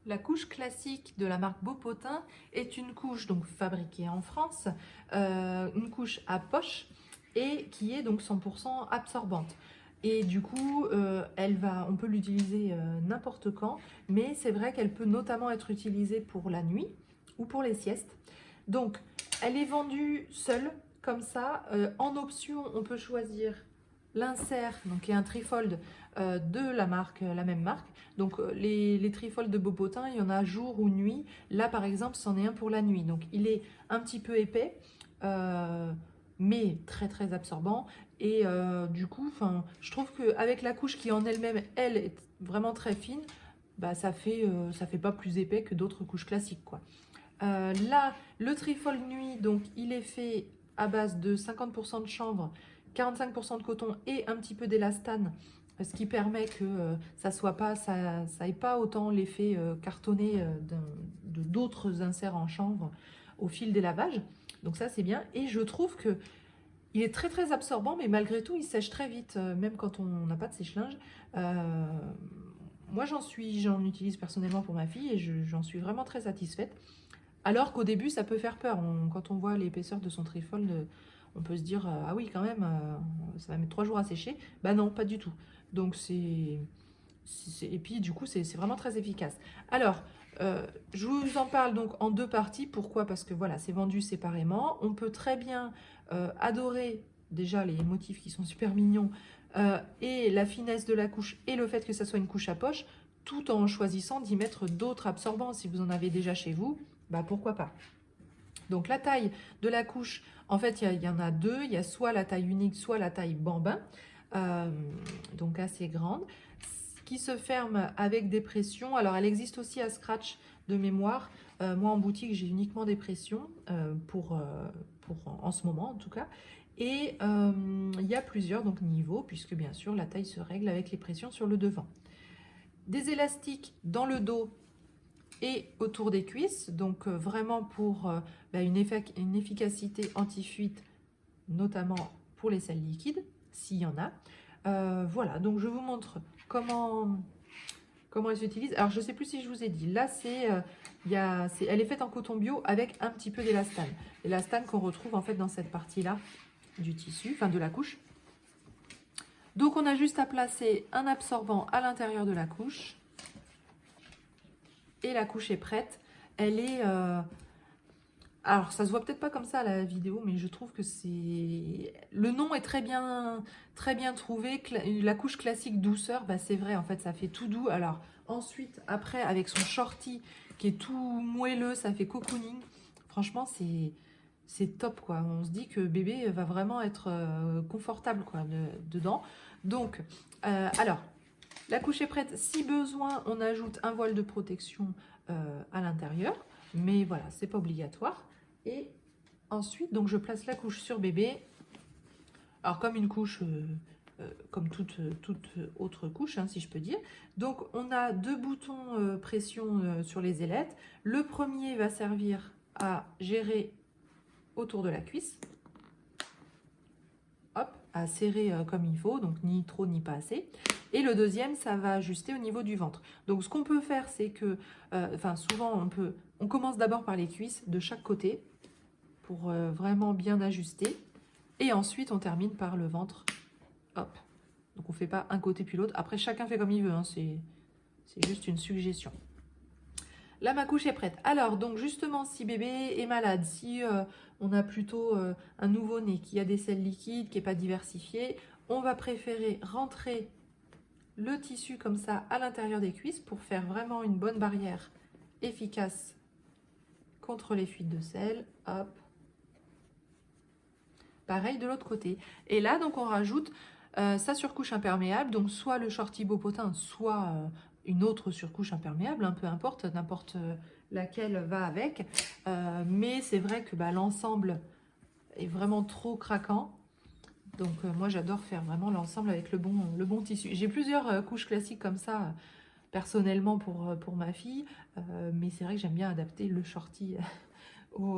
La couche classique de la marque Beaupotin est une couche donc fabriquée en France, une couche à poche et qui est donc 100% absorbante. Et du coup, on peut l'utiliser n'importe quand, mais c'est vrai qu'elle peut notamment être utilisée pour la nuit ou pour les siestes. Donc, elle est vendue seule, comme ça. En option, on peut choisir l'insert, donc qui est un trifold de la même marque. Donc les trifolds de Beaupotin, il y en a jour ou nuit. Là par exemple, c'en est un pour la nuit. Donc il est un petit peu épais, mais très très absorbant. Et du coup, je trouve qu'avec la couche qui en elle-même, elle est vraiment très fine, bah, ça fait pas plus épais que d'autres couches classiques, quoi. Là, le trifold nuit, donc il est fait à base de 50% de chanvre, 45% de coton et un petit peu d'élastane, ce qui permet que ça ait pas autant l'effet cartonné de d'autres inserts en chanvre au fil des lavages. Donc ça c'est bien. Et je trouve que il est très très absorbant, mais malgré tout il sèche très vite, même quand on n'a pas de sèche-linge. Euh, Moi j'en utilise personnellement pour ma fille et j'en suis vraiment très satisfaite. Alors qu'au début, ça peut faire peur. Quand on voit l'épaisseur de son trifold, on peut se dire ah oui, quand même, ça va mettre 3 jours à sécher. Bah non, pas du tout. Donc et puis du coup, c'est vraiment très efficace. Alors, je vous en parle donc en deux parties. Pourquoi? Parce que voilà, c'est vendu séparément. On peut très bien adorer déjà les motifs qui sont super mignons et la finesse de la couche et le fait que ça soit une couche à poche, tout en choisissant d'y mettre d'autres absorbants si vous en avez déjà chez vous. Bah pourquoi pas. Donc la taille de la couche, en fait il y en a deux, il y a soit la taille unique, soit la taille bambin, euh, donc assez grande, qui se ferme avec des pressions. Alors elle existe aussi à scratch de mémoire. Moi en boutique j'ai uniquement des pressions en ce moment en tout cas. Et il y a plusieurs donc niveaux, puisque bien sûr la taille se règle avec les pressions sur le devant. Des élastiques dans le dos et autour des cuisses, donc vraiment pour une efficacité anti-fuite, notamment pour les selles liquides, s'il y en a. Voilà, donc je vous montre comment elle s'utilise. Alors je ne sais plus si je vous ai dit, là elle est faite en coton bio avec un petit peu d'élastane. L'élastane qu'on retrouve en fait dans cette partie-là du tissu, enfin de la couche. Donc on a juste à placer un absorbant à l'intérieur de la couche. Et la couche est prête. Elle est... Alors, ça se voit peut-être pas comme ça à la vidéo, mais je trouve que c'est... Le nom est très bien trouvé. La couche classique douceur, bah c'est vrai, en fait, ça fait tout doux. Alors, ensuite, après, avec son shorty qui est tout moelleux, ça fait cocooning. Franchement, c'est top, quoi. On se dit que bébé va vraiment être confortable, quoi, dedans. Donc, alors... La couche est prête. Si besoin, on ajoute un voile de protection à l'intérieur. Mais voilà, c'est pas obligatoire. Et ensuite, donc je place la couche sur bébé. Alors comme une couche, comme toute autre couche, hein, si je peux dire. Donc on a deux boutons pression sur les ailettes. Le premier va servir à gérer autour de la cuisse. Hop, à serrer comme il faut, donc ni trop ni pas assez. Et le deuxième, ça va ajuster au niveau du ventre. Donc ce qu'on peut faire, c'est que, souvent on commence d'abord par les cuisses de chaque côté pour vraiment bien ajuster. Et ensuite on termine par le ventre. Hop. Donc on ne fait pas un côté puis l'autre. Après chacun fait comme il veut, hein, c'est juste une suggestion. Là, ma couche est prête. Alors, donc justement, si bébé est malade, si on a plutôt un nouveau-né qui a des selles liquides, qui n'est pas diversifié, on va préférer rentrer le tissu comme ça à l'intérieur des cuisses pour faire vraiment une bonne barrière efficace contre les fuites de sel. Hop. Pareil de l'autre côté. Et là, donc, on rajoute sa surcouche imperméable, donc soit le shorty Beaupotin, soit une autre surcouche imperméable, hein, peu importe, n'importe laquelle va avec. Mais c'est vrai que l'ensemble est vraiment trop craquant. Donc moi j'adore faire vraiment l'ensemble avec le bon tissu. J'ai plusieurs couches classiques comme ça personnellement pour ma fille. Mais c'est vrai que j'aime bien adapter le shorty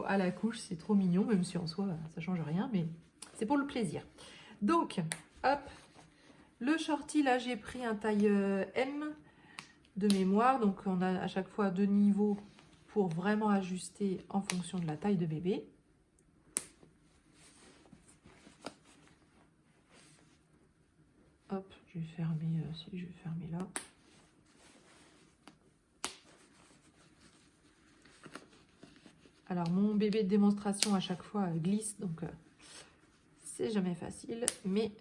à la couche. C'est trop mignon, même si en soi ça change rien. Mais c'est pour le plaisir. Donc hop, le shorty là j'ai pris un taille M. de mémoire. Donc on a à chaque fois 2 niveaux pour vraiment ajuster en fonction de la taille de bébé. Hop, je vais fermer, si je vais fermer là. Alors mon bébé de démonstration à chaque fois glisse, donc c'est jamais facile, mais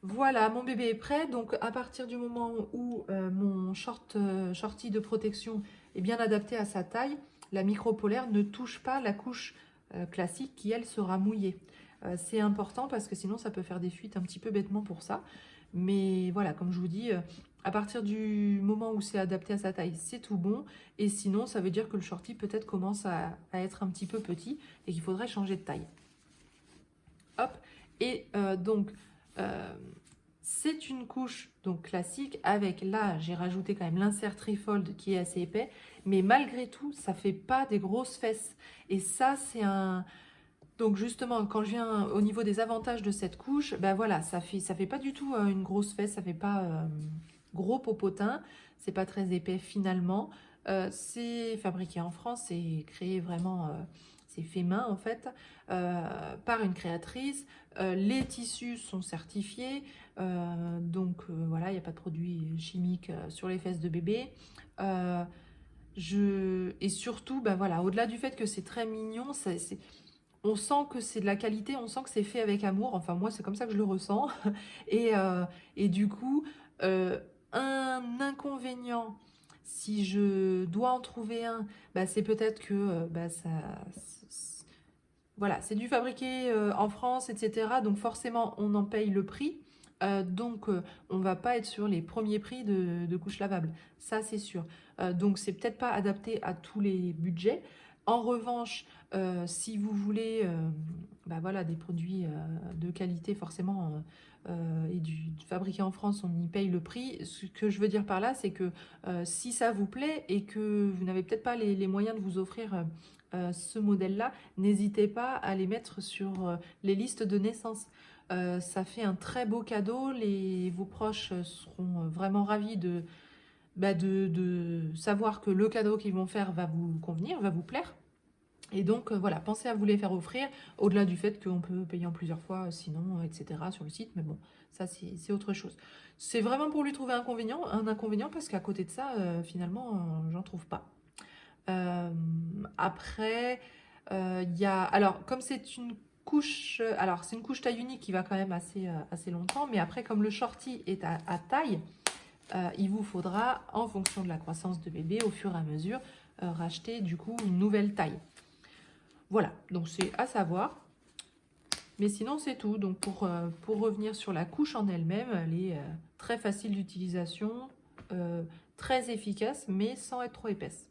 voilà, mon bébé est prêt. Donc à partir du moment où mon shorty de protection est bien adapté à sa taille, la micropolaire ne touche pas la couche classique qui, elle, sera mouillée. C'est important parce que sinon ça peut faire des fuites un petit peu bêtement pour ça. Mais voilà, comme je vous dis, à partir du moment où c'est adapté à sa taille, c'est tout bon. Et sinon, ça veut dire que le shorty peut-être commence à être un petit peu petit et qu'il faudrait changer de taille. Hop, et donc... c'est une couche donc classique avec, là j'ai rajouté quand même l'insert trifold qui est assez épais, mais malgré tout ça fait pas des grosses fesses, et ça c'est un... Donc justement quand je viens au niveau des avantages de cette couche, ben voilà, ça fait pas du tout une grosse fesse, ça fait pas gros popotin, c'est pas très épais finalement. C'est fabriqué en France, c'est créé vraiment, c'est fait main en fait, par une créatrice. Les tissus sont certifiés, donc voilà, il n'y a pas de produits chimiques sur les fesses de bébé. Et surtout, ben voilà, au-delà du fait que c'est très mignon, on sent que c'est de la qualité, on sent que c'est fait avec amour. Enfin, moi, c'est comme ça que je le ressens. Et du coup, un inconvénient, si je dois en trouver un, bah, c'est peut-être que voilà, c'est du fabriqué en France, etc. Donc forcément, on en paye le prix. Donc, on va pas être sur les premiers prix de couches lavables. Ça, c'est sûr. Donc, c'est peut-être pas adapté à tous les budgets. En revanche, si vous voulez bah voilà, des produits de qualité, forcément, et fabriqué en France, on y paye le prix. Ce que je veux dire par là, c'est que si ça vous plaît et que vous n'avez peut-être pas les moyens de vous offrir ce modèle-là, n'hésitez pas à les mettre sur les listes de naissance. Ça fait un très beau cadeau, vos proches seront vraiment ravis de savoir que le cadeau qu'ils vont faire va vous convenir, va vous plaire. Et donc voilà, pensez à vous les faire offrir, au-delà du fait qu'on peut payer en plusieurs fois, sinon, etc. sur le site, mais bon, ça c'est autre chose. C'est vraiment pour lui trouver un inconvénient parce qu'à côté de ça, finalement, j'en trouve pas. Après, il y a... Alors, comme c'est une couche... Alors, c'est une couche taille unique qui va quand même assez longtemps, mais après, comme le shorty est à taille, il vous faudra, en fonction de la croissance de bébé, au fur et à mesure, racheter du coup une nouvelle taille. Voilà, donc c'est à savoir. Mais sinon, c'est tout. Donc, pour revenir sur la couche en elle-même, elle est très facile d'utilisation, très efficace, mais sans être trop épaisse.